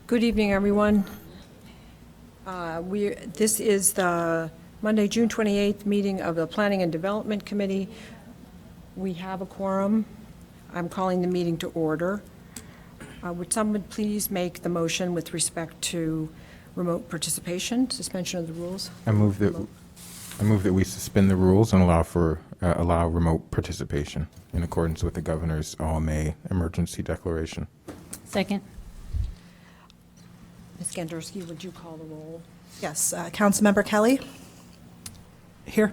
Good evening, everyone. This is the Monday, June 28th meeting of the Planning and Development Committee. We have a quorum. I'm calling the meeting to order. Would someone please make the motion with respect to remote participation, suspension of the rules? I move that we suspend the rules and allow remote participation in accordance with the governor's all-May emergency declaration. Second. Ms. Gandersky, would you call the roll? Yes, Councilmember Kelly? Here.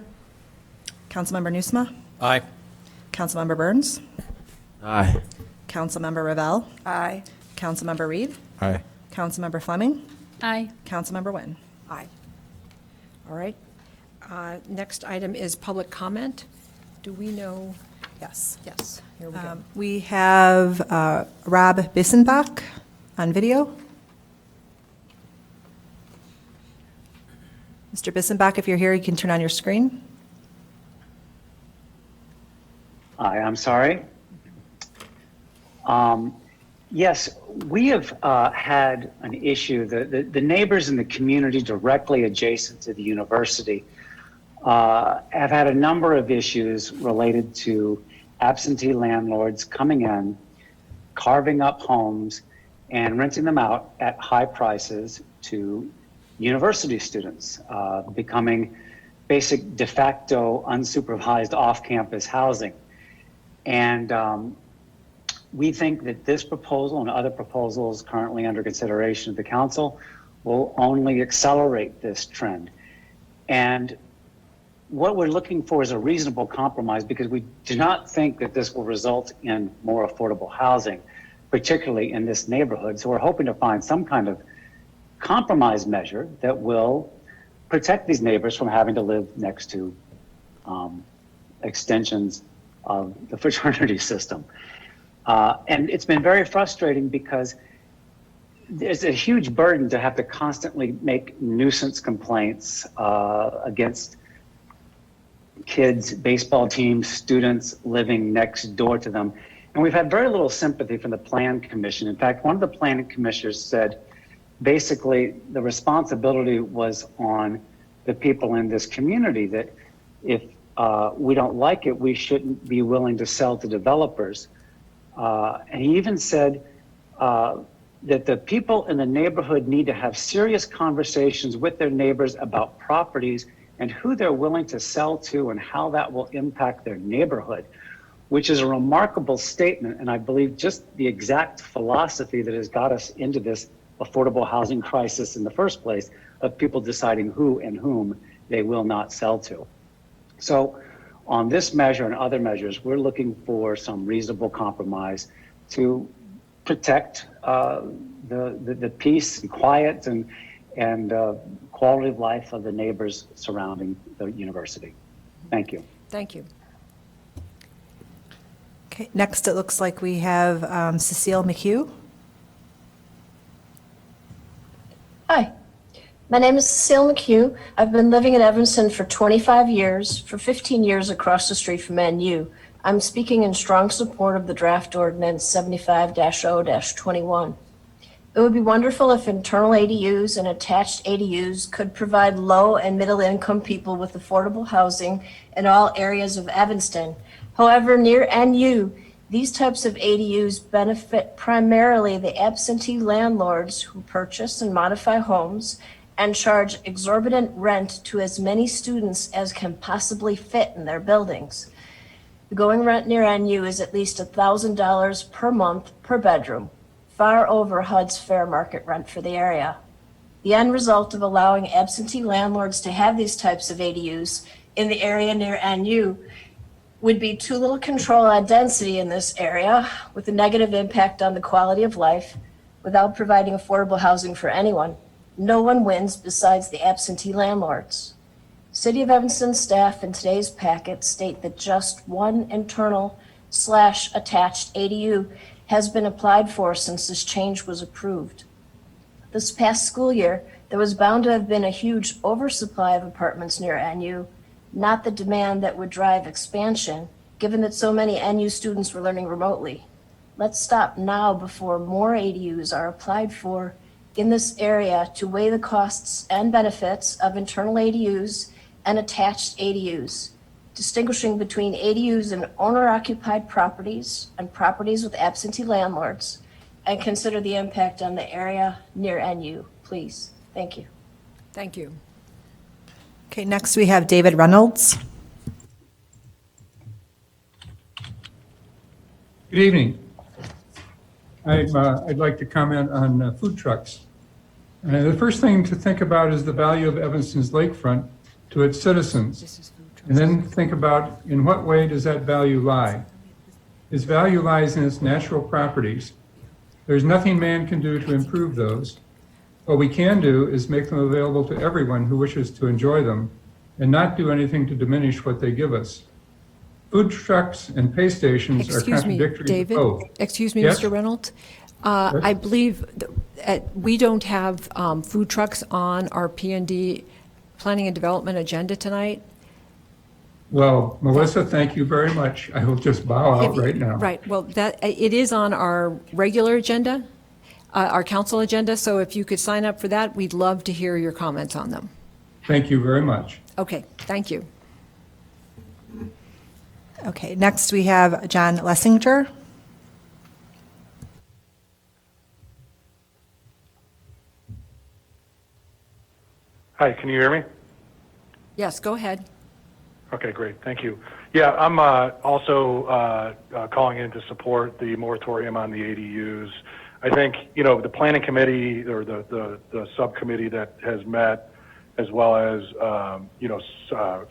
Councilmember Nusma? Aye. Councilmember Burns? Aye. Councilmember Revelle? Aye. Councilmember Reed? Aye. Councilmember Fleming? Aye. Councilmember Wynn? Aye. All right. Next item is public comment. Do we know? Yes. Yes, here we go. We have Rob Bissenbach on video. Mr. Bissenbach, if you're here, you can turn on your screen. Hi, I'm sorry. Yes, we have had an issue. The neighbors in the community directly adjacent to the university have had a number of issues related to absentee landlords coming in, carving up homes, and renting them out at high prices to university students, becoming basic de facto unsupervised off-campus housing. And we think that this proposal and other proposals currently under consideration of the council will only accelerate this trend. And what we're looking for is a reasonable compromise, because we do not think that this will result in more affordable housing, particularly in this neighborhood. So we're hoping to find some kind of compromise measure that will protect these neighbors from having to live next to extensions of the fraternity system. And it's been very frustrating because there's a huge burden to have to constantly make nuisance complaints against kids, baseball teams, students living next door to them. And we've had very little sympathy from the Plan Commission. In fact, one of the planning commissioners said, basically, the responsibility was on the people in this community, that if we don't like it, we shouldn't be willing to sell to developers. And he even said that the people in the neighborhood need to have serious conversations with their neighbors about properties and who they're willing to sell to and how that will impact their neighborhood, which is a remarkable statement. And I believe just the exact philosophy that has got us into this affordable housing crisis in the first place, of people deciding who and whom they will not sell to. So on this measure and other measures, we're looking for some reasonable compromise to protect the peace and quiet and quality of life of the neighbors surrounding the university. Thank you. Thank you. Okay, next it looks like we have Cecile McHugh. Hi, my name is Cecile McHugh. I've been living in Evanston for 25 years, for 15 years across the street from NU. I'm speaking in strong support of the draft ordinance 75-0-21. It would be wonderful if internal ADUs and attached ADUs could provide low and middle income people with affordable housing in all areas of Evanston. However, near NU, these types of ADUs benefit primarily the absentee landlords who purchase and modify homes and charge exorbitant rent to as many students as can possibly fit in their buildings. The going rent near NU is at least $1,000 per month per bedroom, far over HUD's fair market rent for the area. The end result of allowing absentee landlords to have these types of ADUs in the area near NU would be too little control on density in this area, with a negative impact on the quality of life, without providing affordable housing for anyone. No one wins besides the absentee landlords. City of Evanston staff in today's packet state that just one internal/attached ADU has been applied for since this change was approved. This past school year, there was bound to have been a huge oversupply of apartments near NU, not the demand that would drive expansion, given that so many NU students were learning remotely. Let's stop now before more ADUs are applied for in this area to weigh the costs and benefits of internal ADUs and attached ADUs, distinguishing between ADUs in owner-occupied properties and properties with absentee landlords, and consider the impact on the area near NU, please. Thank you. Thank you. Okay, next we have David Reynolds. Good evening. I'd like to comment on food trucks. The first thing to think about is the value of Evanston's lakefront to its citizens. And then think about in what way does that value lie? Its value lies in its natural properties. There's nothing man can do to improve those. What we can do is make them available to everyone who wishes to enjoy them and not do anything to diminish what they give us. Food trucks and pay stations are Excuse me, contradictory to David. both. Excuse me, Yes? Mr. Reynolds. I believe we don't have food trucks on our P&D Planning and Development agenda tonight. Well, Melissa, thank you very much. I will just bow out right now. Right, well, it is on our regular agenda, our council agenda, so if you could sign up for that, we'd love to hear your comments on them. Thank you very much. Okay, thank you. Okay, next we have John Lessinger. Hi, can you hear me? Yes, go ahead. Okay, great. Thank you. Yeah, I'm also calling in to support the moratorium on the ADUs. I think, the planning committee or the subcommittee that has met, as well as,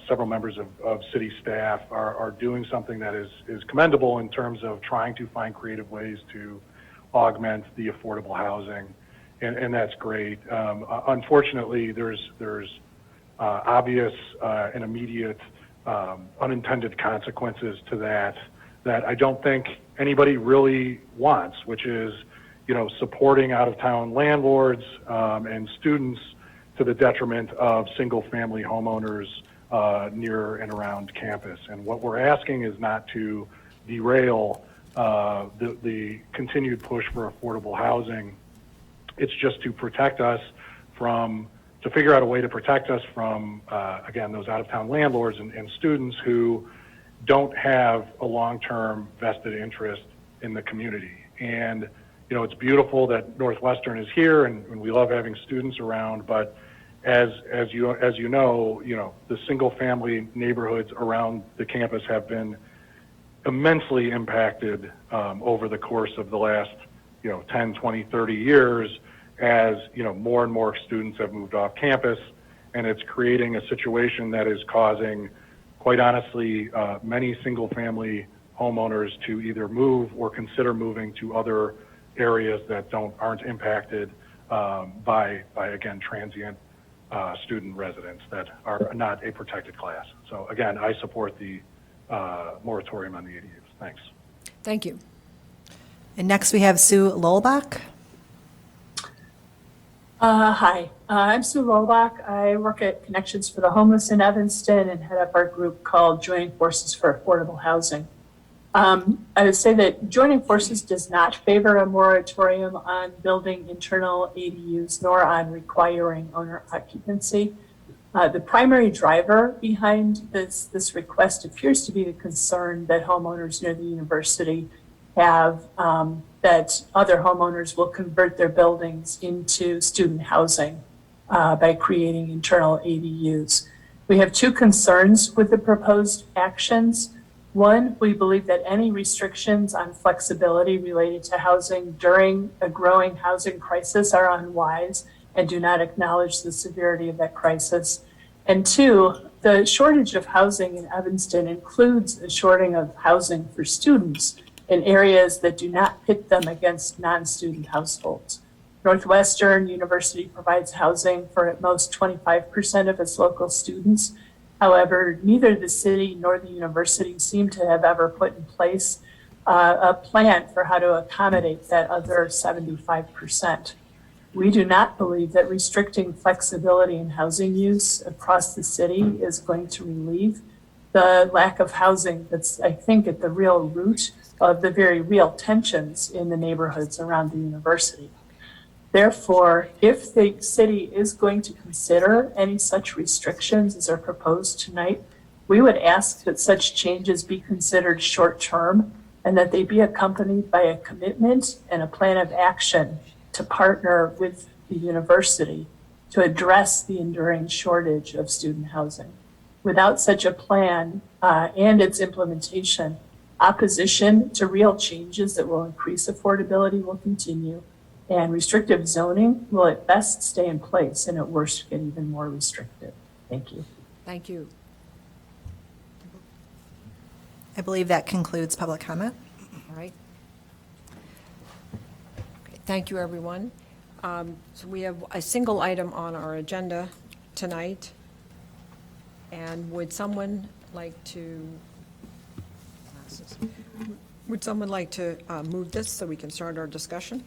several members of city staff are doing something that is commendable in terms of trying to find creative ways to augment the affordable housing. And that's great. Unfortunately, there's obvious and immediate unintended consequences to that I don't think anybody really wants, which is, supporting out-of-town landlords and students to the detriment of single-family homeowners near and around campus. And what we're asking is not to derail the continued push for affordable housing. It's just to protect us to figure out a way to protect us from, again, those out-of-town landlords and students who don't have a long-term vested interest in the community. And, it's beautiful that Northwestern is here, and we love having students around, but as you know, the single-family neighborhoods around the campus have been immensely impacted over the course of the last, 10, 20, 30 years, as more and more students have moved off campus, and it's creating a situation that is causing, quite honestly, many single-family homeowners to either move or consider moving to other areas that aren't impacted by again transient student residents that are not a protected class. So again, I support the moratorium on the ADUs. Thanks. Thank you. And next we have Sue Lolbach. Hi, I'm Sue Lolbach. I work at Connections for the Homeless in Evanston and head up our group called Joining Forces for Affordable Housing. I would say that Joining Forces does not favor a moratorium on building internal ADUs nor on requiring owner occupancy. The primary driver behind this request appears to be the concern that homeowners near the university have that other homeowners will convert their buildings into student housing by creating internal ADUs. We have two concerns with the proposed actions. One, we believe that any restrictions on flexibility related to housing during a growing housing crisis are unwise and do not acknowledge the severity of that crisis. And two, the shortage of housing in Evanston includes a shortage of housing for students in areas that do not pit them against non-student households. Northwestern University provides housing for at most 25% of its local students. However, neither the city nor the university seem to have ever put in place a plan for how to accommodate that other 75%. We do not believe that restricting flexibility in housing use across the city is going to relieve the lack of housing that's, I think, at the real root of the very real tensions in the neighborhoods around the university. Therefore, if the city is going to consider any such restrictions as are proposed tonight, we would ask that such changes be considered short-term and that they be accompanied by a commitment and a plan of action to partner with the university to address the enduring shortage of student housing. Without such a plan and its implementation, opposition to real changes that will increase affordability will continue, and restrictive zoning will at best stay in place and at worst get even more restrictive. Thank you. Thank you. I believe that concludes public comment. All right. Okay, thank you, everyone. So we have a single item on our agenda tonight. And would someone like to move this so we can start our discussion?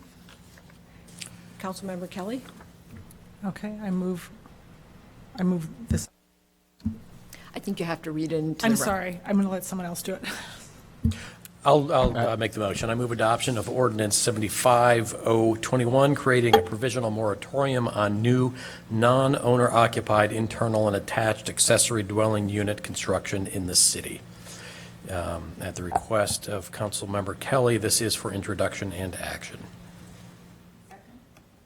Councilmember Kelly? Okay, I move this. I think you have to read it into the I'm record. sorry, I'm going to let someone else do it. I'll make the motion. I move adoption of ordinance 75-021, creating a provisional moratorium on new non-owner occupied internal and attached accessory dwelling unit construction in the city. At the request of Councilmember Kelly, this is for introduction and action.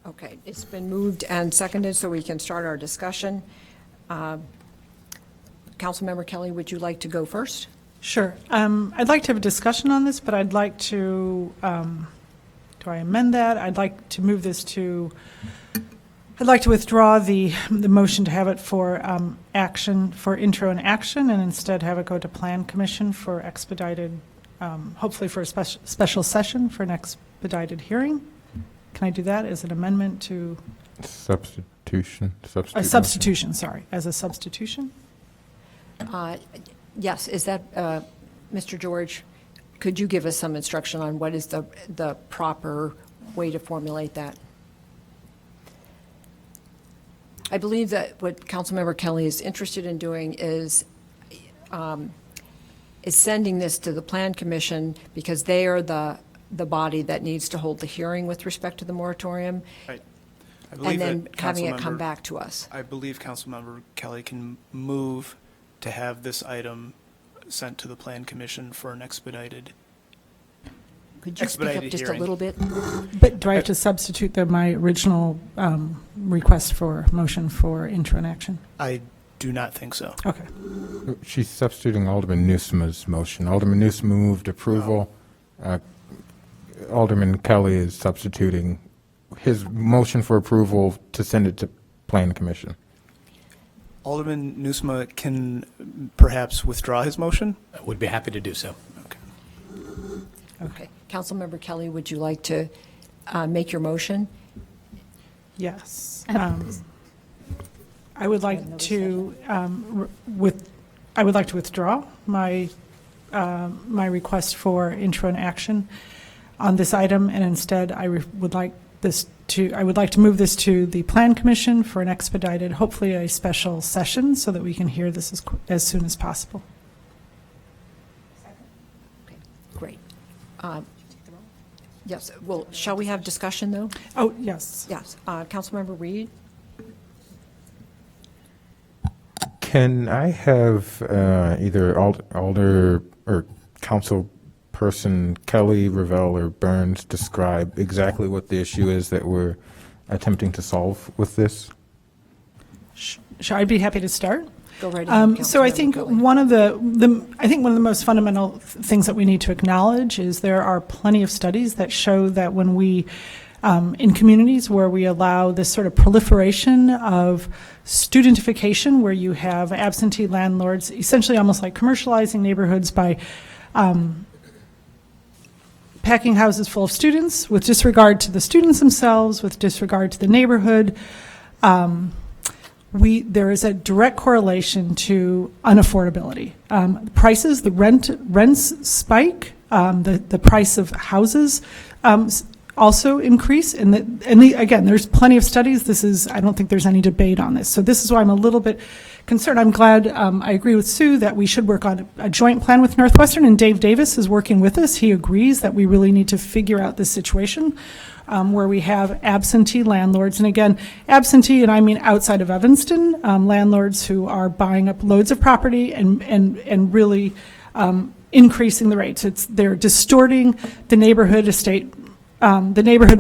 Okay, it's been moved and seconded so we can start our discussion. Councilmember Kelly, would you like to go first? Sure. I'd like to have a discussion on this, but I'd like to, do I amend that? I'd like to move this to, I'd like to withdraw the motion to have it for action, for intro and action, and instead have it go to Plan Commission for expedited, hopefully for a special session for an expedited hearing. Can I do that as an amendment to? Substitution. A substitution, sorry, as a substitution? Yes, is that, Mr. George, could you give us some instruction on what is the proper way to formulate that? I believe that what Councilmember Kelly is interested in doing is sending this to the Plan Commission because they are the body that needs to hold the hearing with respect to the moratorium, Right. I believe and then that having it come Councilmember- back to us. I believe Councilmember Kelly can move to have this item sent to the Plan Commission for an expedited. Could you speak up expedited just a hearing. little bit? But do I have to substitute my original request for motion for intro and action? I do not think so. Okay. She's substituting Alderman Newsma's motion. Alderman Newsma moved approval. Alderman Kelly is substituting his motion for approval to send it to Plan Commission. Alderman Newsma can perhaps withdraw his motion? I would be happy to do so. Okay. Okay. Councilmember Kelly, would you like to make your motion? Yes. I would like to I would like to withdraw my my request for intro and action on this item, and instead I would like to move this to the Plan Commission for an expedited, hopefully a special session, so that we can hear this as soon as possible. Okay, great. Yes, well, shall we have discussion, though? Oh, yes. Yes. Councilmember Reed? Can I have either Alder or Councilperson Kelly, Revelle, or Burns describe exactly what the issue is that we're attempting to solve with this? Sure, I'd be happy to start. Go right ahead, So I Councilmember think Kelly. one of the most fundamental things that we need to acknowledge is there are plenty of studies that show that when we, in communities where we allow this sort of proliferation of studentification, where you have absentee landlords, essentially almost like commercializing neighborhoods by packing houses full of students with disregard to the students themselves, with disregard to the neighborhood, there is a direct correlation to unaffordability. Prices, the rents spike, the price of houses also increase, again, there's plenty of studies. I don't think there's any debate on this. So this is why I'm a little bit concern. I'm glad, I agree with Sue that we should work on a joint plan with Northwestern, and Dave Davis is working with us. He agrees that we really need to figure out this situation where we have absentee landlords. And again, absentee, and I mean outside of Evanston, landlords who are buying up loads of property and really increasing the rates. They're distorting the neighborhood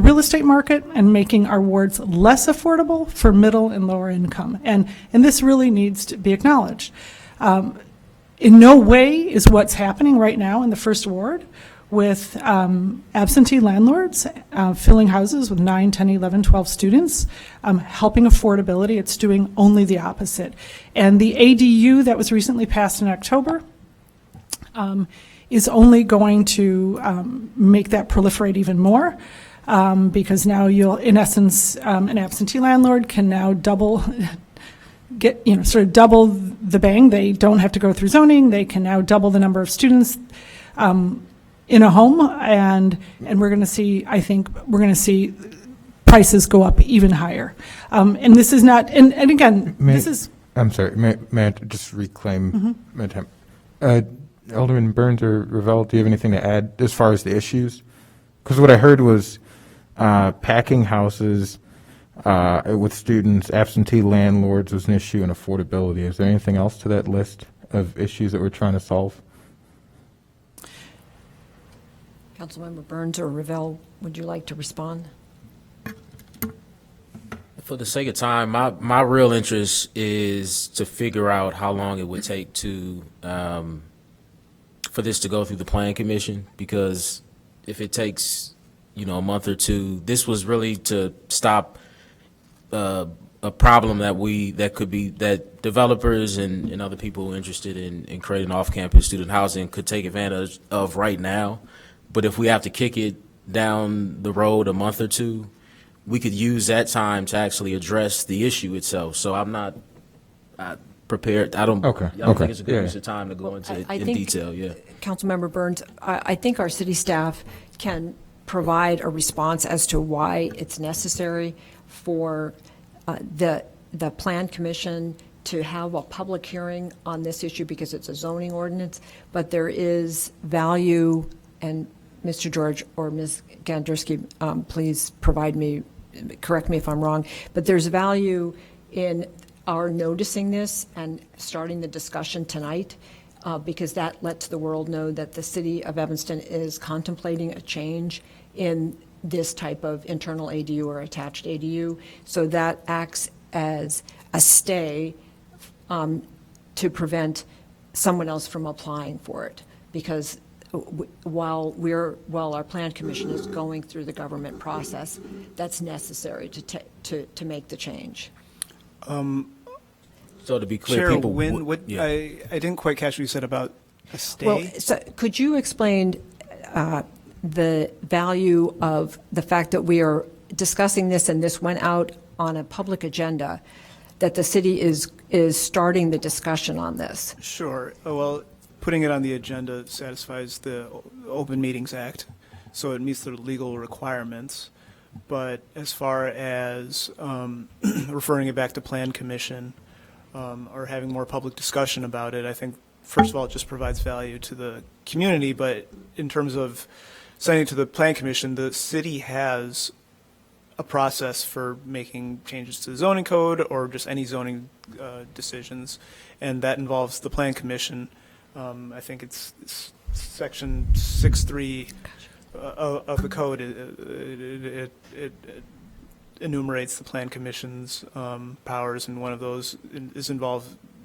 real estate market and making our wards less affordable for middle and lower income. And this really needs to be acknowledged. In no way is what's happening right now in the First Ward with absentee landlords filling houses with 9, 10, 11, 12 students, helping affordability. It's doing only the opposite. And the ADU that was recently passed in October is only going to make that proliferate even more, because now you'll, in essence, an absentee landlord can now double the bang. They don't have to go through zoning. They can now double the number of students in a home, and we're going to see, I think, prices go up even higher. And this is not, and again, I'm sorry, may I just reclaim my time? Alderman Burns or Revelle, do you have anything to add as far as the issues? Because what I heard was packing houses with students, absentee landlords was an issue, and affordability. Is there anything else to that list of issues that we're trying to solve? Councilmember Burns or Revelle, would you like to respond? For the sake of time, my real interest is to figure out how long it would take to for this to go through the Plan Commission, because if it takes, a month or two, this was really to stop a problem that developers and other people interested in creating off-campus student housing could take advantage of right now. But if we have to kick it down the road a month or two, we could use that time to actually address the issue itself. So I'm not prepared. I don't think it's a good use of time to go into in detail. Yeah. Councilmember Burns, I think our city staff can provide a response as to why it's necessary for the Plan Commission to have a public hearing on this issue, because it's a zoning ordinance, but there is value, and Mr. George or Ms. Gandersky, please correct me if I'm wrong, but there's value in our noticing this and starting the discussion tonight, because that lets the world know that the city of Evanston is contemplating a change in this type of internal ADU or attached ADU. So that acts as a stay to prevent someone else from applying for it, because while our Plan Commission is going through the government process, that's necessary to make the change. So to be clear, Chair, I didn't quite catch what you said about a stay. Well, so could you explain the value of the fact that we are discussing this, and this went out on a public agenda, that the city is starting the discussion on this? Sure. Well, putting it on the agenda satisfies the Open Meetings Act, so it meets the legal requirements. But as far as referring it back to Plan Commission or having more public discussion about it, I think, first of all, it just provides value to the community. But in terms of sending it to the Plan Commission, the city has a process for making changes to the zoning code or just any zoning decisions, and that involves the Plan Commission. I think it's section 6.3 of the code. It enumerates the Plan Commission's powers, and one of those is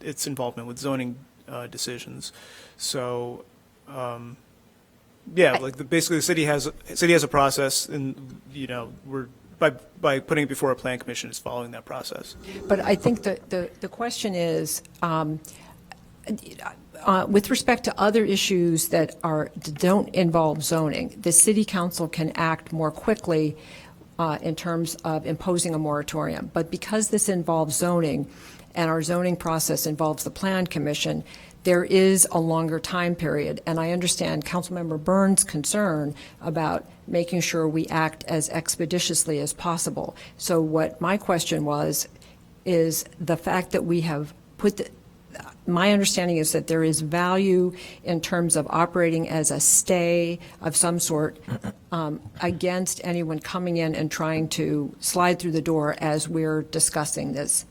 its involvement with zoning decisions. So, basically, the city has a process, and we're by putting it before a Plan Commission is following that process. But I think the question is, with respect to other issues that don't involve zoning, the city council can act more quickly in terms of imposing a moratorium. But because this involves zoning, and our zoning process involves the Plan Commission, there is a longer time period. And I understand Councilmember Burns' concern about making sure we act as expeditiously as possible. So what my question is the fact that we have my understanding is that there is value in terms of operating as a stay of some sort against anyone coming in and trying to slide through the door as we're discussing this.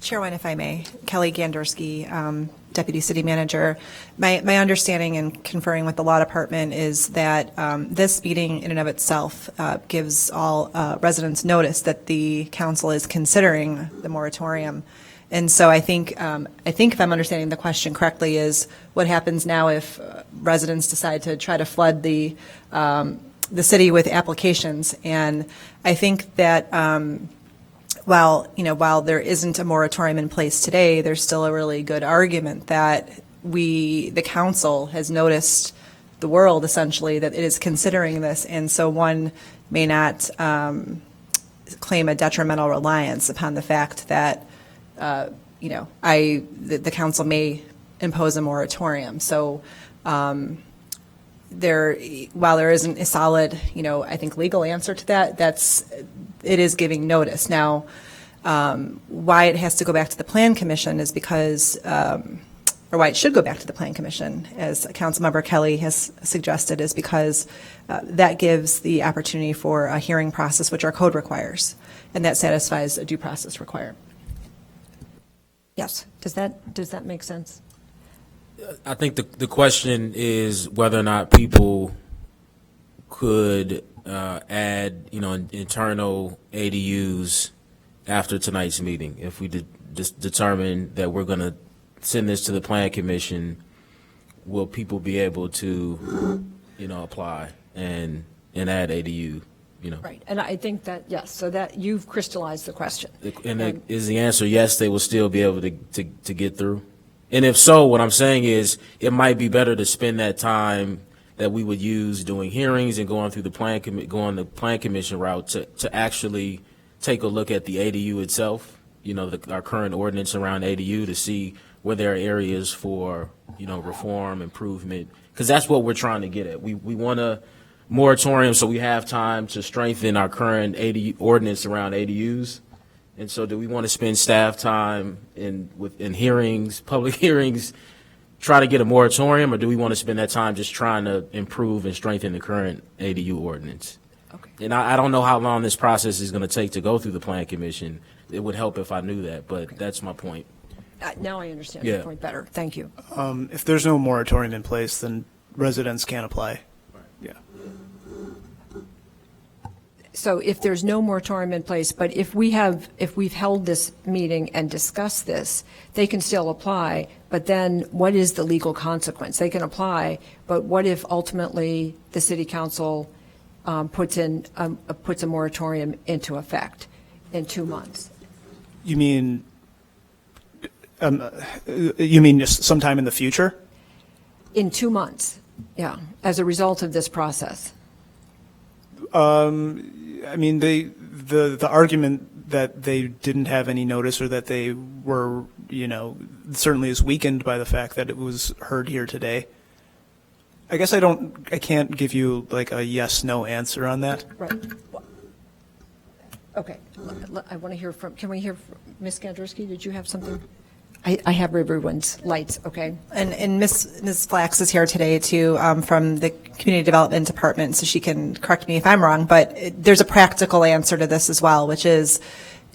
Chairman, if I may, Kelly Gandersky, Deputy City Manager. My understanding in conferring with the Law Department is that this meeting in and of itself gives all residents notice that the council is considering the moratorium. And so I think if I'm understanding the question correctly, is what happens now if residents decide to try to flood the city with applications? And I think that while there isn't a moratorium in place today, there's still a really good argument that the council has noticed the world essentially that it is considering this, and so one may not claim a detrimental reliance upon the fact that the council may impose a moratorium. So while there isn't a solid, I think legal answer to that, it is giving notice. Now, why it has to go back to the Plan Commission is because, or why it should go back to the Plan Commission, as Councilmember Kelly has suggested, is because that gives the opportunity for a hearing process, which our code requires, and that satisfies a due process requirement. Yes. Does that make sense? I think the question is whether or not people could add, internal ADUs after tonight's meeting. If we just determine that we're going to send this to the Plan Commission, will people be able to, apply and add ADU? Right, and I think that, yes, so that you've crystallized the question. And is the answer yes, they will still be able to get through? And if so, what I'm saying is it might be better to spend that time that we would use doing hearings and going through the Plan Commission route to actually take a look at the ADU itself, our current ordinance around ADU, to see where there are areas for, reform, improvement, because that's what we're trying to get at. We want a moratorium so we have time to strengthen our current ordinance around ADUs. And so do we want to spend staff time in hearings, public hearings, try to get a moratorium, or do we want to spend that time just trying to improve and strengthen the current ADU ordinance? Okay. And I don't know how long this process is going to take to go through the Plan Commission. It would help if I knew that, but that's my point. Now I understand your point better. Thank you. If there's no moratorium in place, then residents can't apply. Yeah. So if there's no moratorium in place, but if we've held this meeting and discussed this, they can still apply, but then what is the legal consequence? They can apply, but what if ultimately the city council puts a moratorium into effect in 2 months? You mean just sometime in the future? In 2 months, yeah, as a result of this process. I mean, the argument that they didn't have any notice, or that they were, certainly is weakened by the fact that it was heard here today. I guess I can't give you like a yes/no answer on that. Right. Okay. I want to hear can we hear from Ms. Gandersky? Did you have something? I have everyone's lights, okay? And Ms. Flax is here today too, from the Community Development Department, so she can correct me if I'm wrong, but there's a practical answer to this as well, which is,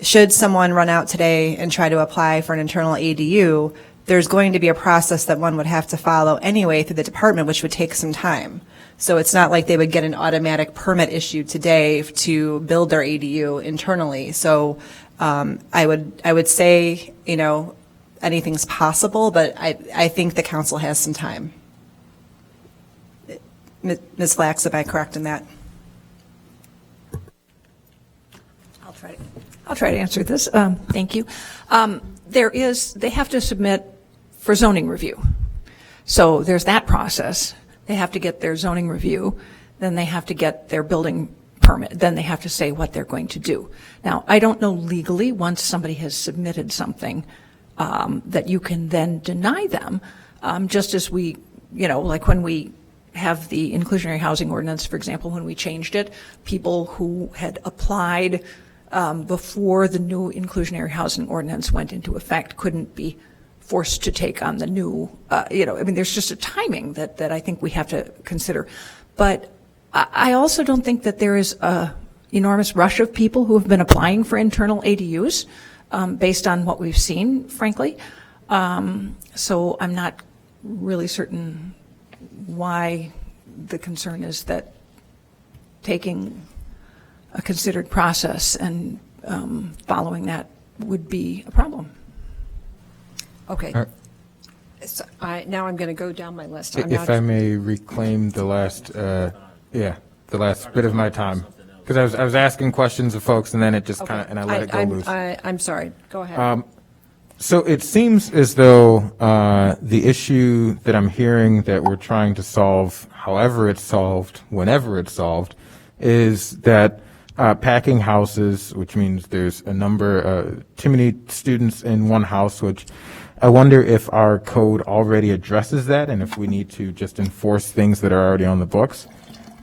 should someone run out today and try to apply for an internal ADU, there's going to be a process that one would have to follow anyway through the department, which would take some time. So it's not like they would get an automatic permit issued today to build their ADU internally. So I would say, anything's possible, but I think the council has some time. Ms. Flax, am I correct in that? I'll try to answer this. Thank you. They have to submit for zoning review. So there's that process. They have to get their zoning review, then they have to get their building permit, then they have to say what they're going to do. Now, I don't know legally, once somebody has submitted something, that you can then deny them, just as we, like when we have the inclusionary housing ordinance, for example, when we changed it, people who had applied before the new inclusionary housing ordinance went into effect, couldn't be forced to take on the new, there's just a timing that I think we have to consider. But I also don't think that there is a enormous rush of people who have been applying for internal ADUs based on what we've seen, frankly. So I'm not really certain why the concern is that taking a considered process and following that would be a problem. Okay. So now I'm going to go down my list. If I may reclaim the last, the last bit of my time, because I was asking questions of folks, and then it just kind of, and I let it go loose. I'm sorry. Go ahead. So it seems as though the issue that I'm hearing that we're trying to solve, however it's solved, whenever it's solved, is that packing houses, which means there's a number, too many students in one house, which I wonder if our code already addresses that and if we need to just enforce things that are already on the books.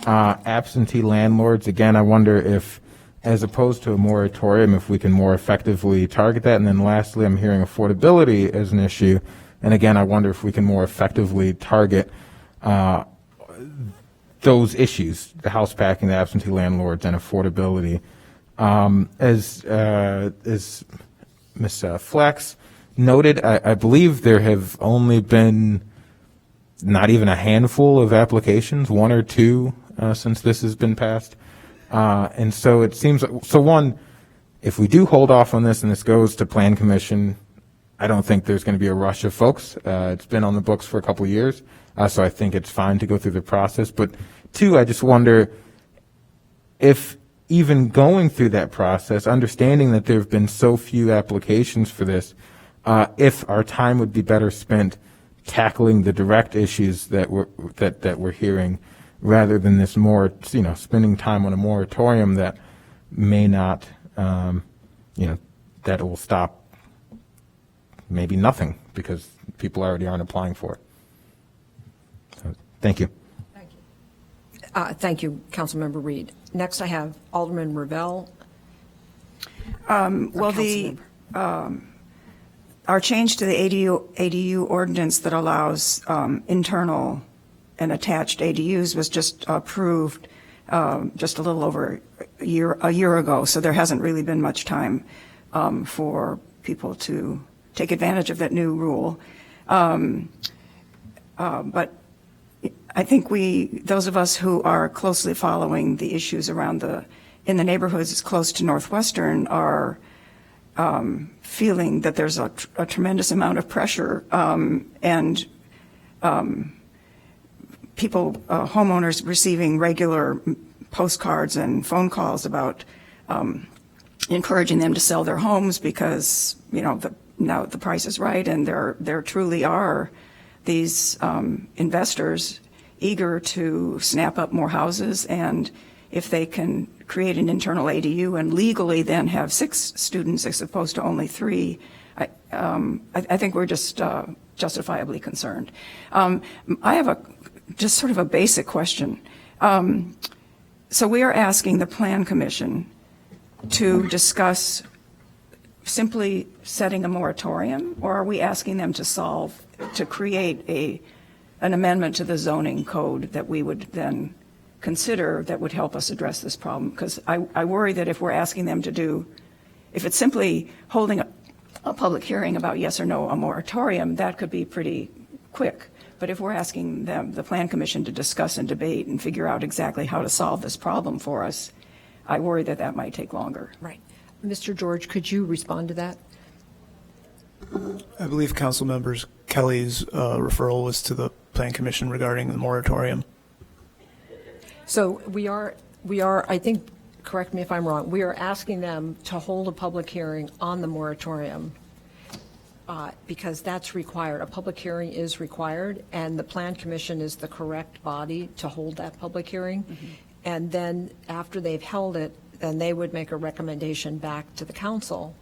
Absentee landlords, again, I wonder if, as opposed to a moratorium, if we can more effectively target that. And then lastly, I'm hearing affordability as an issue. And again, I wonder if we can more effectively target those issues, the house packing, the absentee landlords, and affordability. As Ms. Flex noted, I believe there have only been not even a handful of applications, one or two, since this has been passed. And so it seems, so one, if we do hold off on this and this goes to Plan Commission, I don't think there's going to be a rush of folks. It's been on the books for a couple of years, so I think it's fine to go through the process. But two, I just wonder if even going through that process, understanding that there have been so few applications for this, if our time would be better spent tackling the direct issues that we're hearing, rather than this more, spending time on a moratorium that may not, that will stop maybe nothing because people already aren't applying for it. So, thank you. Thank you, Councilmember Reed. Next, I have Alderman Revelle. Our change to the ADU ordinance that allows internal and attached ADUs was just approved just a little over a year ago, so there hasn't really been much time for people to take advantage of that new rule. But I think those of us who are closely following the issues around in the neighborhoods close to Northwestern are feeling that there's a tremendous amount of pressure and people, homeowners receiving regular postcards and phone calls about encouraging them to sell their homes because, now the price is right, and there truly are these investors eager to snap up more houses, and if they can create an internal ADU and legally then have 6 students as opposed to only 3, I think we're just justifiably concerned. I have just sort of a basic question. So we are asking the Plan Commission to discuss simply setting a moratorium, or are we asking them to create an amendment to the zoning code that we would then consider that would help us address this problem? Because I worry that if we're asking them if it's simply holding a public hearing about yes or no a moratorium, that could be pretty quick. But if we're asking the Plan Commission to discuss and debate and figure out exactly how to solve this problem for us, I worry that might take longer. Right. Mr. George, could you respond to that? I believe Councilmember Kelly's referral was to the Plan Commission regarding the moratorium. So we are, I think, correct me if I'm wrong, we are asking them to hold a public hearing on the moratorium because that's required. A public hearing is required, and the Plan Commission is the correct body to hold that public hearing. Mm-hmm. And then after they've held it, then they would make a recommendation back to the council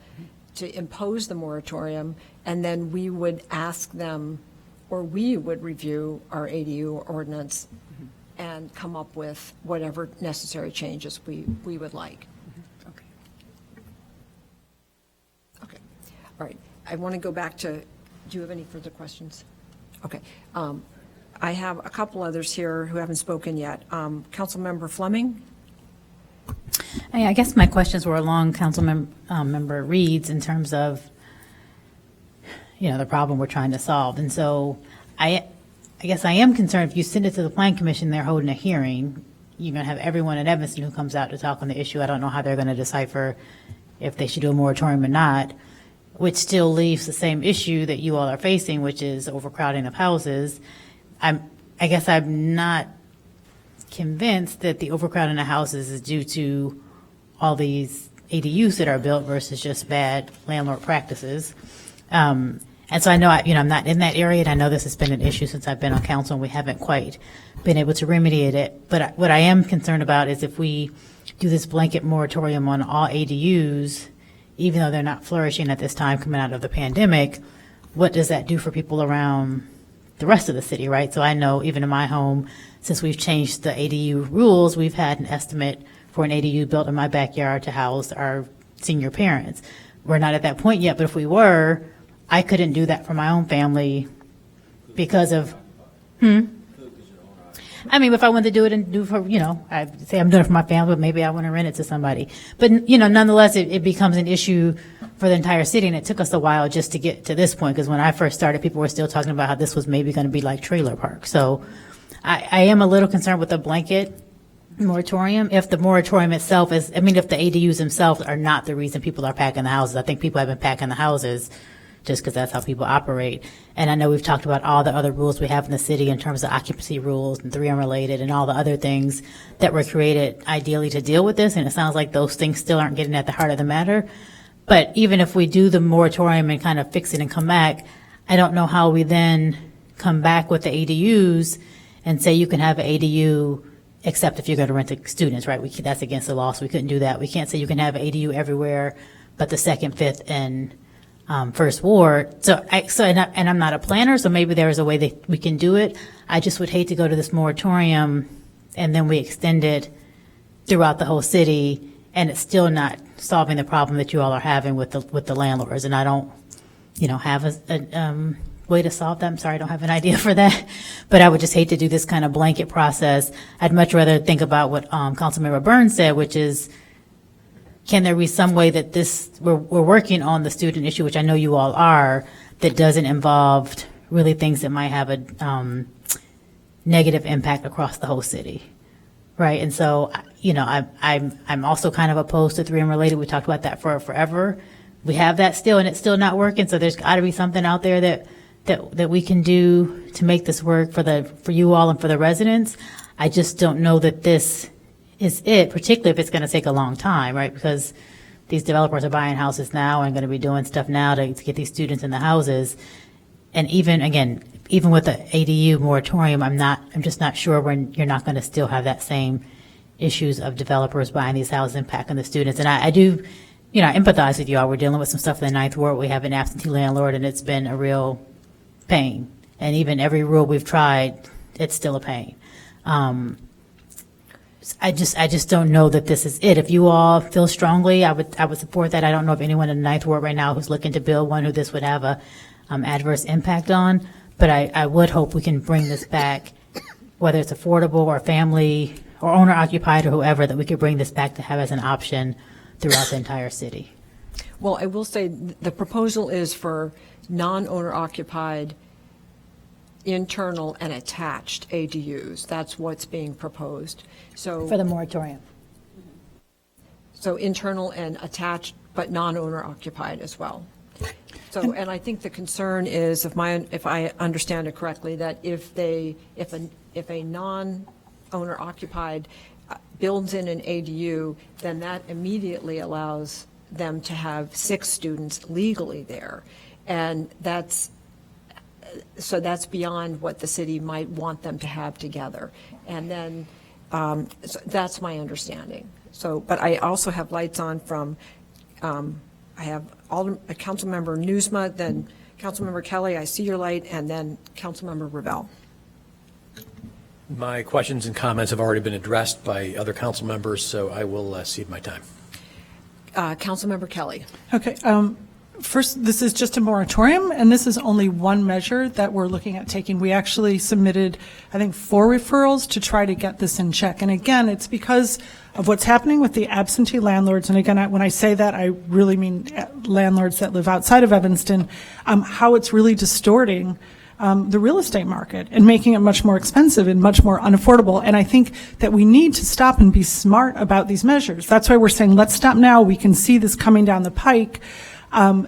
to impose the moratorium, and then we would ask them, or we would review our ADU ordinance and come up with whatever necessary changes we would like. Okay. right. I want to go back to, do you have any further questions? Okay. I have a couple others here who haven't spoken yet. Councilmember Fleming? I guess my questions were along Member Reed's in terms of, the problem we're trying to solve. And so I guess I am concerned if you send it to the Plan Commission, they're holding a hearing, you're going to have everyone in Evanston who comes out to talk on the issue. I don't know how they're going to decipher if they should do a moratorium or not, which still leaves the same issue that you all are facing, which is overcrowding of houses. I guess I'm not convinced that the overcrowding of houses is due to all these ADUs that are built versus just bad landlord practices. And so I know, I'm not in that area, and I know this has been an issue since I've been on council, and we haven't quite been able to remediate it. But what I am concerned about is if we do this blanket moratorium on all ADUs, even though they're not flourishing at this time coming out of the pandemic, what does that do for people around the rest of the city, right? So I know even in my home, since we've changed the ADU rules, we've had an estimate for an ADU built in my backyard to house our senior parents. We're not at that point yet, but if we were, I couldn't do that for my own family because of, I mean, if I wanted to do it and do for, I'd say I'm doing it for my family, but maybe I want to rent it to somebody. But, nonetheless, it becomes an issue for the entire city, and it took us a while just to get to this point, because when I first started, people were still talking about how this was maybe going to be like trailer park. So I am a little concerned with the blanket moratorium. If the moratorium itself is, if the ADUs themselves are not the reason people are packing the houses. I think people have been packing the houses just because that's how people operate. And I know we've talked about all the other rules we have in the city in terms of occupancy rules and 3 unrelated and all the other things that were created ideally to deal with this. And it sounds like those things still aren't getting at the heart of the matter. But even if we do the moratorium and kind of fix it and come back, I don't know how we then come back with the ADUs and say you can have an ADU except if you're going to rent to students, right? That's against the law, so we couldn't do that. We can't say you can have an ADU everywhere but the 2nd, 5th, and First Ward. And I'm not a planner, so maybe there is a way that we can do it. I just would hate to go to this moratorium and then we extend it throughout the whole city, and it's still not solving the problem that you all are having with the landlords. And I don't, have a way to solve that. I'm sorry, I don't have an idea for that. But I would just hate to do this kind of blanket process. I'd much rather think about what Councilmember Burns said, which is, can there be some way that we're working on the student issue, which I know you all are, that doesn't involve really things that might have a negative impact across the whole city, right? And so, I'm also kind of opposed to 3 unrelated. We talked about that for forever. We have that still, and it's still not working. So there's got to be something out there that we can do to make this work for you all and for the residents. I just don't know that this is it, particularly if it's going to take a long time, right? Because these developers are buying houses now and going to be doing stuff now to get these students in the houses. And even with the ADU moratorium, I'm just not sure when you're not going to still have that same issues of developers buying these houses and packing the students. And I do, I empathize with you all. We're dealing with some stuff in the 9th Ward. We have an absentee landlord, and it's been a real pain. And even every rule we've tried, it's still a pain. I just don't know that this is it. If you all feel strongly, I would support that. I don't know of anyone in the 9th Ward right now who's looking to build one who this would have a adverse impact on. But I would hope we can bring this back, whether it's affordable or family or owner occupied or whoever, that we could bring this back to have as an option throughout the entire city. Well, I will say the proposal is for non-owner occupied, internal and attached ADUs. That's what's being proposed. So For the moratorium. So internal and attached, but non-owner occupied as well. So, and I think the concern is, if I understand it correctly, that if a non-owner occupied builds in an ADU, then that immediately allows them to have 6 students legally there. And that's beyond what the city might want them to have together. And then so that's my understanding. So, but I also have lights on from, I have Councilmember Newsma, then Councilmember Kelly, I see your light, and then Councilmember Revelle. My questions and comments have already been addressed by other council members, so I will cede my time. Councilmember Kelly. Okay. first, this is just a moratorium, and this is only one measure that we're looking at taking. We actually submitted, I think, 4 referrals to try to get this in check. And again, it's because of what's happening with the absentee landlords. And again, when I say that, I really mean landlords that live outside of Evanston, how it's really distorting the real estate market and making it much more expensive and much more unaffordable. And I think that we need to stop and be smart about these measures. That's why we're saying, let's stop now. We can see this coming down the pike.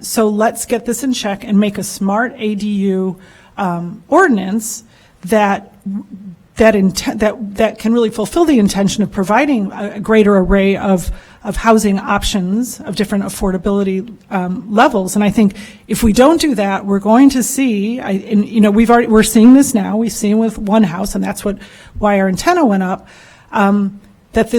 So let's get this in check and make a smart ADU ordinance that can really fulfill the intention of providing a greater array of housing options of different affordability levels. And I think if we don't do that, we're going to see, we're seeing this now. We've seen with one house, and that's why our antenna went up, that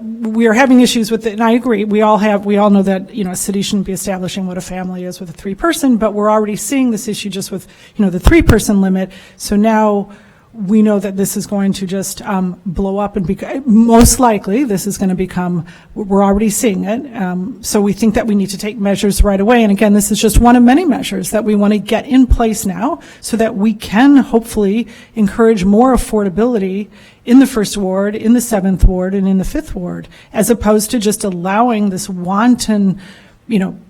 we are having issues with it, and I agree. We all know that, a city shouldn't be establishing what a family is with a 3-person, but we're already seeing this issue just with, the 3-person limit. So now we know that this is going to just blow up and most likely this is going to become, we're already seeing it. So we think that we need to take measures right away. And again, this is just one of many measures that we want to get in place now so that we can hopefully encourage more affordability in the 1st Ward, in the 7th Ward, and in the 5th Ward, as opposed to just allowing this wanton,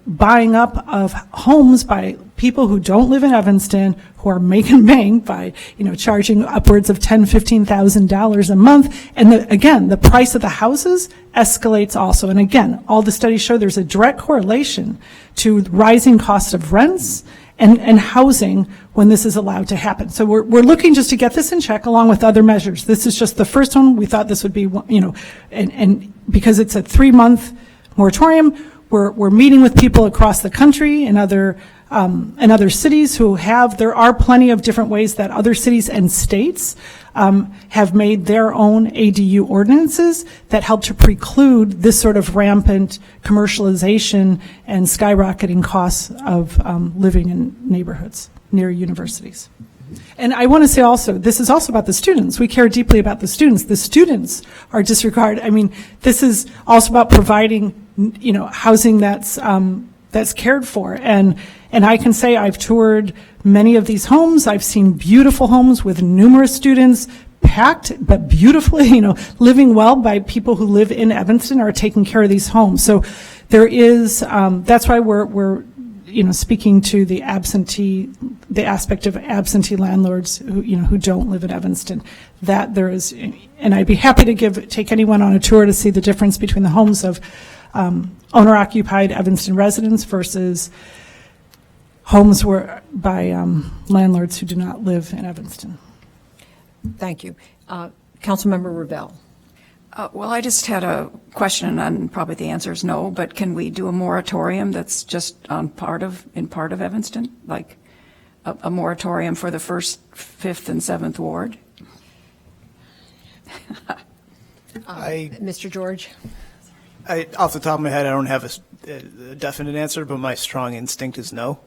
buying up of homes by people who don't live in Evanston, who are making bank by, charging upwards of $10,000, $15,000 a month. And again, the price of the houses escalates also. And again, all the studies show there's a direct correlation to rising cost of rents and housing when this is allowed to happen. So we're looking just to get this in check along with other measures. This is just the first one. We thought this would be, and because it's a 3-month moratorium, we're meeting with people across the country and other cities there are plenty of different ways that other cities and states have made their own ADU ordinances that help to preclude this sort of rampant commercialization and skyrocketing costs of living in neighborhoods near universities. And I want to say also, this is also about the students. We care deeply about the students. The students are disregarded. I mean, this is also about providing, housing that's cared for. And I can say I've toured many of these homes. I've seen beautiful homes with numerous students, packed but beautifully, living well by people who live in Evanston are taking care of these homes. So there is, that's why we're speaking to the aspect of absentee landlords who don't live in Evanston, that there is, and I'd be happy to take anyone on a tour to see the difference between the homes of owner-occupied Evanston residents versus homes by landlords who do not live in Evanston. Thank you. Councilmember Revelle. Well, I just had a question, and probably the answer is no, but can we do a moratorium that's just in part of Evanston? Like a moratorium for the 1st, 5th, and 7th Ward? Mr. George? Off the top of my head, I don't have a definite answer, but my strong instinct is no.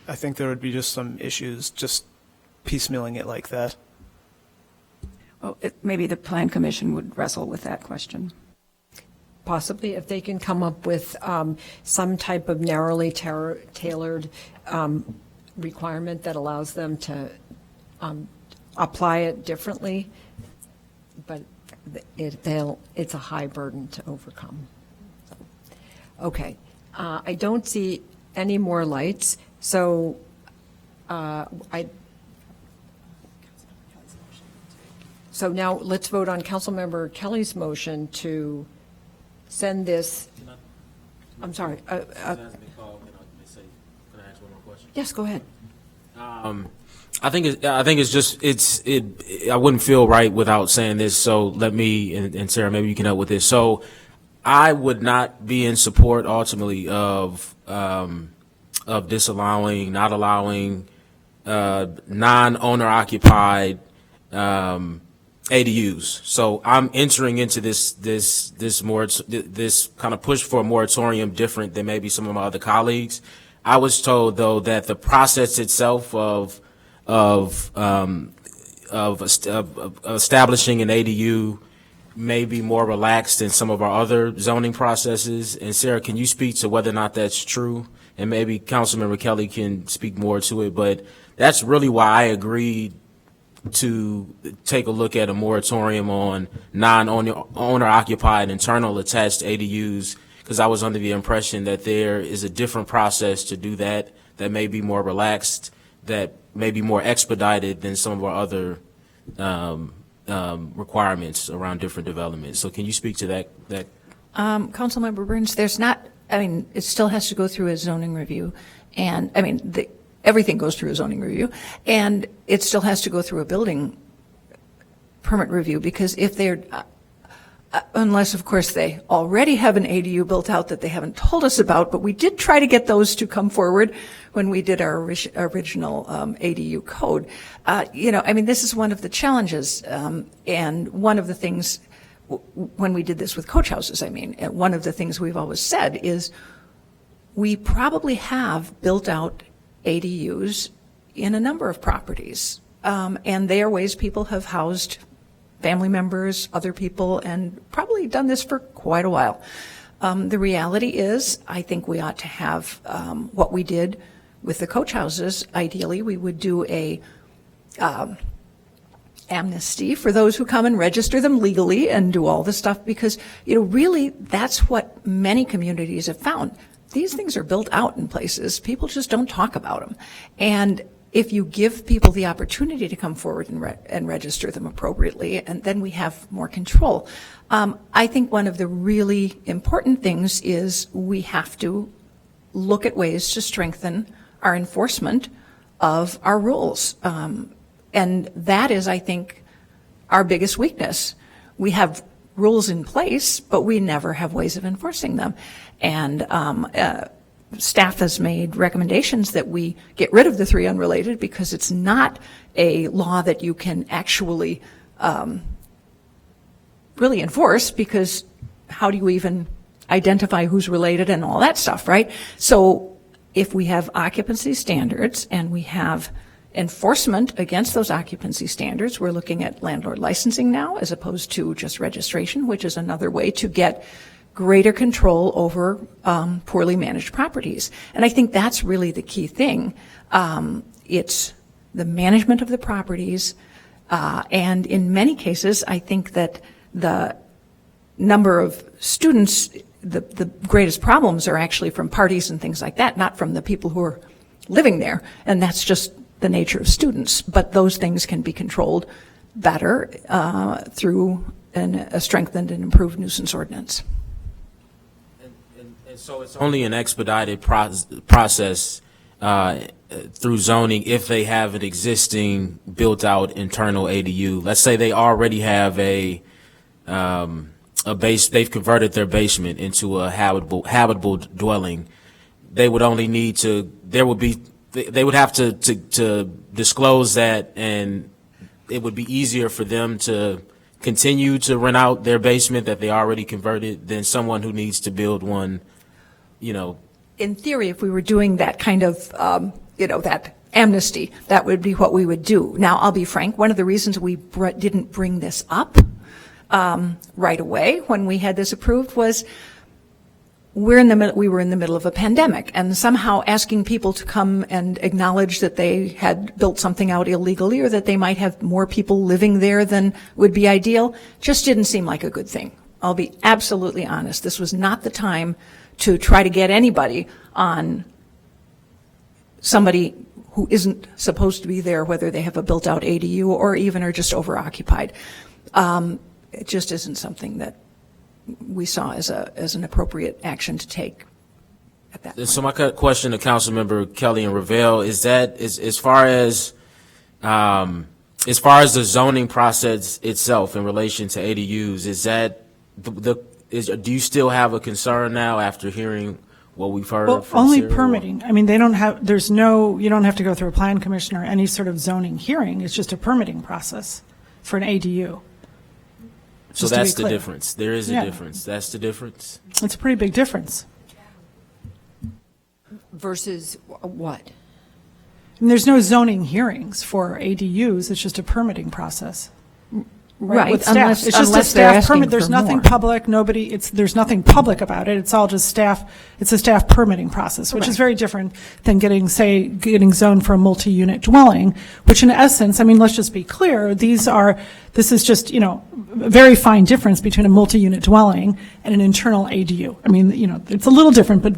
I think there would be just some issues just piecemealing it like that. Well, maybe the Plan Commission would wrestle with that question. Possibly, if they can come up with some type of narrowly tailored requirement that allows them to apply it differently, but it's a high burden to overcome. Okay, I don't see any more lights, so So now let's vote on Councilmember Kelly's motion to send this. I'm sorry. Yes, go ahead. I think I wouldn't feel right without saying this. So let me, and Sarah, maybe you can help with this. So I would not be in support ultimately of disallowing, not allowing non-owner occupied ADUs. So I'm entering into this kind of push for a moratorium different than maybe some of my other colleagues. I was told though that the process itself of establishing an ADU may be more relaxed than some of our other zoning processes. And Sarah, can you speak to whether or not that's true? And maybe Councilmember Kelly can speak more to it, but that's really why I agreed to take a look at a moratorium on non-owner occupied internal attached ADUs, because I was under the impression that there is a different process to do that may be more relaxed, that may be more expedited than some of our other requirements around different developments. So can you speak to that? Councilmember Burns, there's not, I mean, it still has to go through a zoning review. And, I mean, everything goes through a zoning review. And it still has to go through a building permit review, because if they're, unless, of course, they already have an ADU built out that they haven't told us about, but we did try to get those to come forward when we did our original ADU code. You know, I mean, this is one of the challenges, and one of the things, when we did this with coach houses, I mean, one of the things we've always said is we probably have built out ADUs in a number of properties, and they are ways people have housed family members, other people, and probably done this for quite a while. The reality is, I think we ought to have what we did with the coach houses. Ideally, we would do a amnesty for those who come and register them legally and do all this stuff, because, you know, really, that's what many communities have found. These things are built out in places. People just don't talk about them. And if you give people the opportunity to come forward and register them appropriately, and then we have more control. I think one of the really important things is we have to look at ways to strengthen our enforcement of our rules. And that is, I think, our biggest weakness. We have rules in place, but we never have ways of enforcing them. And staff has made recommendations that we get rid of the 3 unrelated, because it's not a law that you can actually really enforce, because how do you even identify who's related and all that stuff, right? So if we have occupancy standards and we have enforcement against those occupancy standards, we're looking at landlord licensing now as opposed to just registration, which is another way to get greater control over poorly managed properties. And I think that's really the key thing. It's the management of the properties, and in many cases, I think that the number of students, the greatest problems are actually from parties and things like that, not from the people who are living there. And that's just the nature of students. But those things can be controlled better through a strengthened and improved nuisance ordinance. And so it's only an expedited process through zoning if they have an existing built-out internal ADU. Let's say they already have a base, they've converted their basement into a habitable dwelling. They would only need to, they would have to disclose that, and it would be easier for them to continue to rent out their basement that they already converted than someone who needs to build one, you know. In theory, if we were doing that kind of, that amnesty, that would be what we would do. Now, I'll be frank, one of the reasons we didn't bring this up right away when we had this approved was we were in the middle of a pandemic, and somehow asking people to come and acknowledge that they had built something out illegally or that they might have more people living there than would be ideal just didn't seem like a good thing. I'll be absolutely honest. This was not the time to try to get anybody on somebody who isn't supposed to be there, whether they have a built-out ADU or even are just over-occupied. It just isn't something that we saw as an appropriate action to take at that point. So my question to Councilmember Kelly and Revelle is that as far as the zoning process itself in relation to ADUs, is that do you still have a concern now after hearing what we've heard? Well, from only Sarah? permitting. I mean, you don't have to go through a plan commission or any sort of zoning hearing. It's just a permitting process for an ADU. So that's the difference. There is a difference. That's the difference. It's a pretty big difference. Versus what? And there's no zoning hearings for ADUs. It's just a permitting process. right? With Right, staff. unless- It's just a unless they're staff asking permit. There's for nothing more. public, there's nothing public about it. It's all just staff, it's a staff permitting process, which is very different than getting zoned for a multi-unit dwelling, which in essence, I mean, let's just be clear, this is just, a very fine difference between a multi-unit dwelling and an internal ADU. I mean, it's a little different, but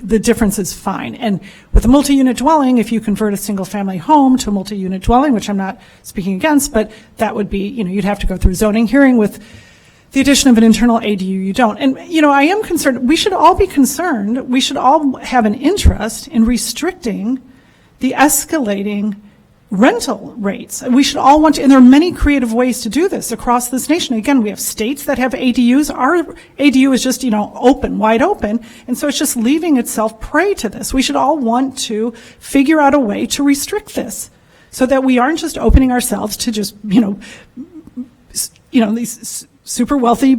the difference is fine. And with a multi-unit dwelling, if you convert a single-family home to a multi-unit dwelling, which I'm not speaking against, but that would be, you'd have to go through a zoning hearing. With the addition of an internal ADU, you don't. And, I am concerned, we should all be concerned, we should all have an interest in restricting the escalating rental rates. We should all want to, and there are many creative ways to do this across this nation. Again, we have states that have ADUs. Our ADU is just, open, wide open. And so it's just leaving itself prey to this. We should all want to figure out a way to restrict this so that we aren't just opening ourselves to just, these super wealthy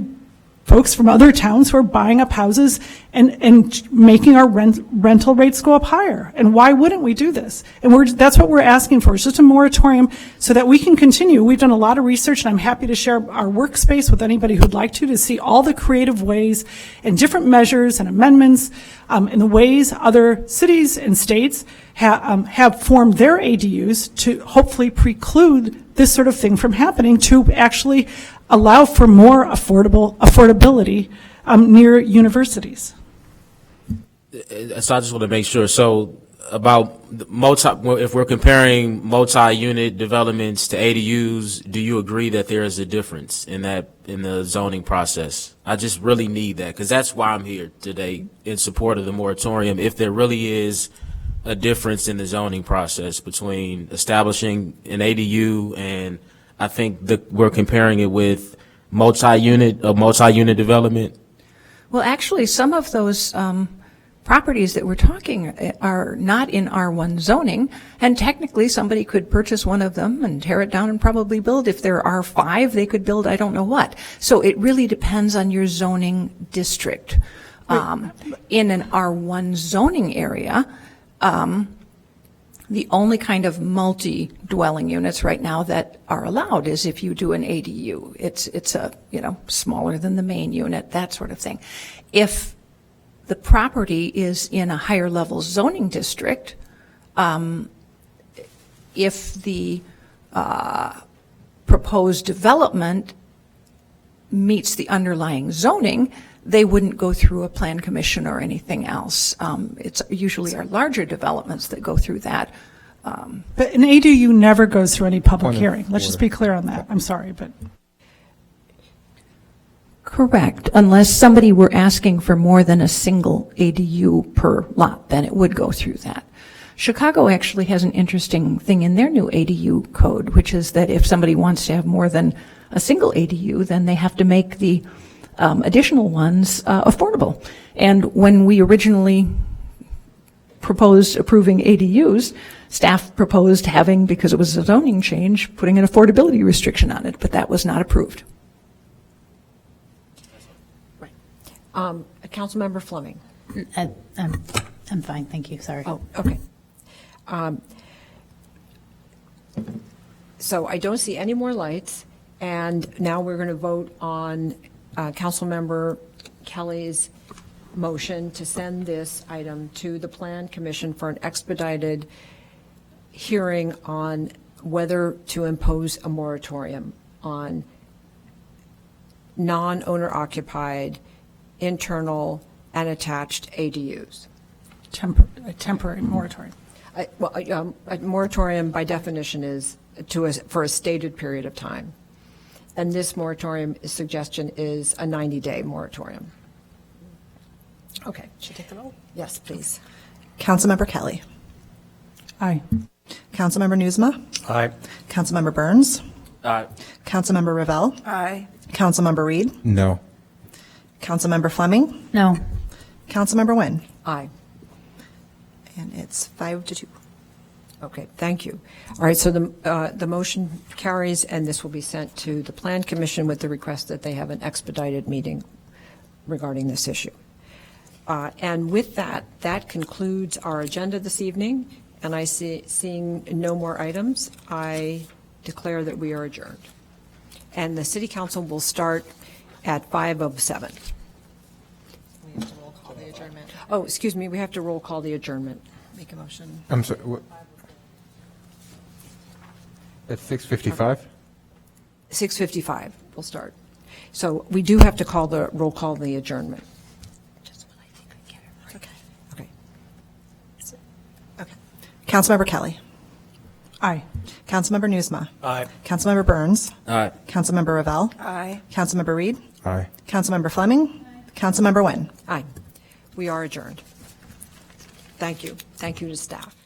folks from other towns who are buying up houses and making our rental rates go up higher. And why wouldn't we do this? And that's what we're asking for. It's just a moratorium so that we can continue. We've done a lot of research, and I'm happy to share our workspace with anybody who'd like to see all the creative ways and different measures and amendments in the ways other cities and states have formed their ADUs to hopefully preclude this sort of thing from happening, to actually allow for more affordability near universities. So I just want to make sure. So about if we're comparing multi-unit developments to ADUs, do you agree that there is a difference in the zoning process? I just really need that, because that's why I'm here today, in support of the moratorium. If there really is a difference in the zoning process between establishing an ADU, and I think that we're comparing it with multi-unit development. Well, actually, some of those properties that we're talking are not in R1 zoning, and technically somebody could purchase one of them and tear it down and probably build. If there are 5, they could build I don't know what. So it really depends on your zoning district. In an R1 zoning area, the only kind of multi-dwelling units right now that are allowed is if you do an ADU. It's a, smaller than the main unit, that sort of thing. If the property is in a higher level zoning district, if the proposed development meets the underlying zoning, they wouldn't go through a plan commission or anything else. It's usually our larger developments that go through that. But an ADU never goes through any public hearing. Let's just be clear on that. I'm sorry, but. Correct, unless somebody were asking for more than a single ADU per lot, then it would go through that. Chicago actually has an interesting thing in their new ADU code, which is that if somebody wants to have more than a single ADU, then they have to make the additional ones affordable. And when we originally proposed approving ADUs, staff proposed having, because it was a zoning change, putting an affordability restriction on it, but that was not approved. Councilmember Fleming. I'm fine, thank you, sorry. Oh, okay. So I don't see any more lights, and now we're going to vote on Councilmember Kelly's motion to send this item to the Plan Commission for an expedited hearing on whether to impose a moratorium on non-owner occupied, internal, and attached ADUs. A temporary moratorium. A moratorium by definition is for a stated period of time. And this moratorium suggestion is a 90-day moratorium. Okay. Should I take the roll? Yes, please. Councilmember Kelly. Aye. Councilmember Newsma. Aye. Councilmember Burns. Aye. Councilmember Revelle. Aye. Councilmember Reed. No. Councilmember Fleming. No. Councilmember Nguyen. Aye. And it's 5-2. Okay, thank you. All right, so the motion carries, and this will be sent to the Plan Commission with the request that they have an expedited meeting regarding this issue. And with that, that concludes our agenda this evening, and seeing no more items, I declare that we are adjourned. and the city council will start at 5:07. We have to roll call the adjournment. Oh, excuse me, we have to roll call the adjournment. Make a motion. I'm sorry, what? At 6:55? 6:55 we'll start. So we do have to roll call the adjournment. Okay. Okay. Councilmember Kelly. Aye. Councilmember Newsma. Aye. Councilmember Burns. Aye. Councilmember Revelle. Aye. Councilmember Reed. Aye. Councilmember Fleming. Councilmember Nguyen. Aye. We are adjourned. Thank you. Thank you to staff.